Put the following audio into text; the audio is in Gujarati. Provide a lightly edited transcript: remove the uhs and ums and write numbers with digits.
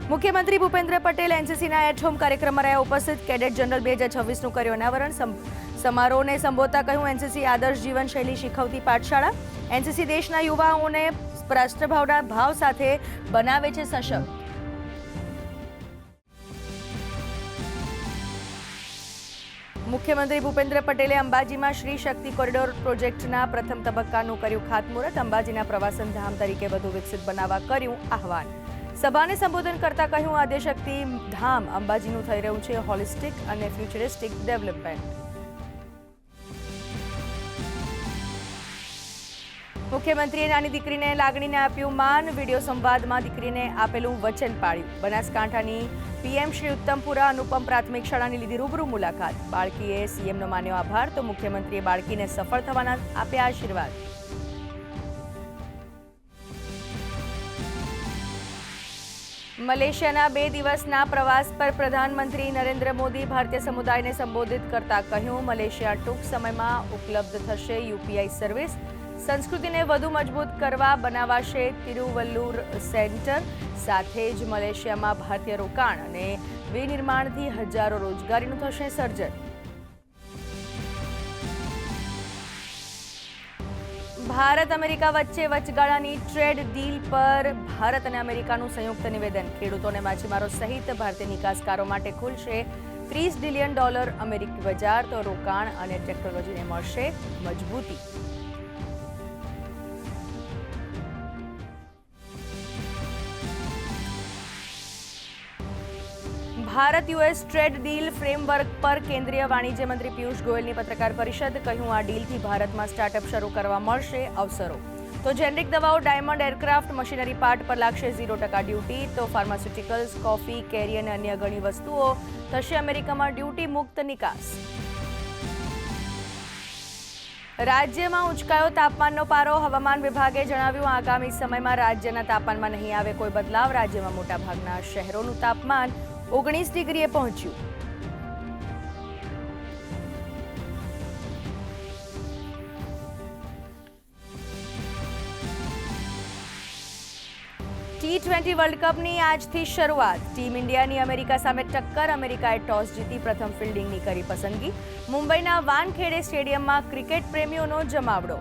મુખ્યમંત્રી ભૂપેન્દ્ર પટેલ એનસીસીના એટ હોમ કાર્યક્રમમાં રહ્યા ઉપસ્થિત. કેડેટ જનરલ 2026નું કર્યું અનાવરણ. સમારોહને સંબોધતા કહ્યું, એનસીસી આદર્શ જીવનશૈલી શીખવતી પાઠશાળા. એનસીસી દેશના યુવાઓને રાષ્ટ્રભાવના ભાવ સાથે બનાવે છે સશક્ત. મુખ્યમંત્રી ભૂપેન્દ્ર પટેલે અંબાજીમાં શ્રી શક્તિ કોરિડોર પ્રોજેક્ટના પ્રથમ તબક્કાનું કર્યું ખાતમુહૂર્ત. અંબાજીના પ્રવાસન ધામ તરીકે વધુ વિકસિત બનાવવા કર્યું આહવાન. સભાને સંબોધન કરતા કહ્યું, આદ્યશક્તિ ધામ અંબાજીનું થઈ રહ્યું છે હોલિસ્ટિક અને ફ્યુચરિસ્ટિક ડેવલપમેન્ટ. મુખ્યમંત્રીએ નાની દીકરીને લાગણીને આપ્યું માન. વિડીયો સંવાદમાં દીકરીને આપેલું વચન પાળ્યું. બનાસકાંઠાની પીએમ શ્રી ઉત્તમપુરા અનુપમ પ્રાથમિક શાળાની લીધી રૂબરૂ મુલાકાત. બાળકીએ સીએમનો માન્યો આભાર, તો મુખ્યમંત્રીએ બાળકીને સફળ થવાના આપ્યા આશીર્વાદ. મલેશિયાના 2 દિવસના પ્રવાસ પર પ્રધાનમંત્રી નરેન્દ્ર મોદી ભારતીય સમુદાયને સંબોધિત કરતા કહ્યું, મલેશિયા ટૂંક સમયમાં ઉપલબ્ધ થશે યુપીઆઈ સર્વિસ. સંસ્કૃતિને વધુ મજબૂત કરવા બનાવાશે તિરુવલ્લુર સેન્ટર. સાથે જ મલેશિયામાં ભારતીય રોકાણ અને વિનિર્માણથી હજારો રોજગારીનું થશે સર્જન. ભારત અમેરિકા વચ્ચે વચગાળાની ટ્રેડ ડીલ પર ભારત અને અમેરિકાનું સંયુક્ત નિવેદન. ખેડૂતોને માછીમારો સહિત ભારતીય નિકાસકારો માટે ખુલશે $30 બિલિયન અમેરિકી બજાર, તો રોકાણ અને ટેકનોલોજીને મળશે મજબૂતી. Bharat US trade deal framework પર કેન્દ્રીય વાણિજ્ય મંત્રી પિયુષ ગોયલની પત્રકાર પરિષદ. કહ્યું, આ ડીલથી ભારતમાં સ્ટાર્ટઅપ શરૂ કરવા મળશે અવસરો. તો જેનરિક દવાઓ, ડાયમંડ, એરક્રાફ્ટ, મશીનરી પાર્ટ પર લાગશે 0% ડ્યુટી. તો ફાર્માસ્યુટિકલ્સ, કોફી, કેરી અને અન્ય ઘણી વસ્તુઓ થશે અમેરિકામાં ડ્યુટી મુક્ત નિકાસ. રાજ્યમાં ઉંચકાયો તાપમાનનો પારો. હવામાન વિભાગે જણાવ્યું, આગામી સમયમાં રાજ્યના તાપમાનમાં નહીં આવે કોઈ બદલાવ. રાજ્યમાં મોટાભાગના શહેરોનું તાપમાન 19 ડિગ્રીએ પહોંચ્યું. T20 વર્લ્ડ કપની આજથી શરૂઆત. ટીમ ઇન્ડિયાની અમેરિકા સામે ટક્કર. અમેરિકાએ ટોસ જીતી પ્રથમ ફિલ્ડિંગની કરી પસંદગી. મુંબઈના વાનખેડે સ્ટેડિયમમાં ક્રિકેટ પ્રેમીઓનો જમાવડો.